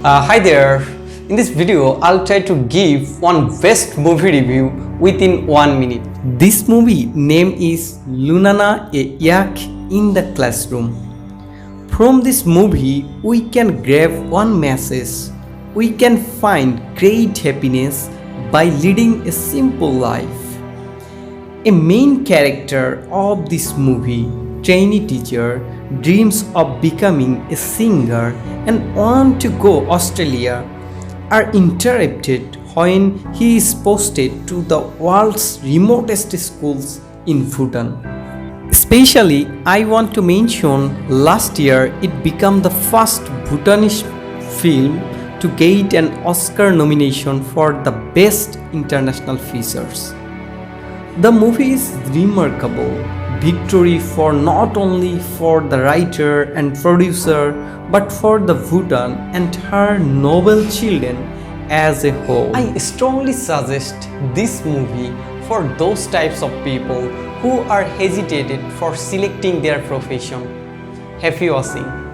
Hi there. In this video, I'll try to give one best movie review within 1 minute. This movie name is Lunana a Yak in the Classroom. From this movie, we can grab one message. We can find great happiness by leading a simple life. A main character of this movie, trainee teacher, dreams of becoming a singer and want to go Australia are interrupted when he is posted to the world's remotest schools in Bhutan. Especially, I want to mention last year it became the first Bhutanese film to get an Oscar nomination for the Best International Features. The movie is remarkable victory for not only for the writer and producer but for the Bhutan and her noble children as a whole. I strongly suggest this movie for those types of people who are hesitated for selecting their profession. Happy watching.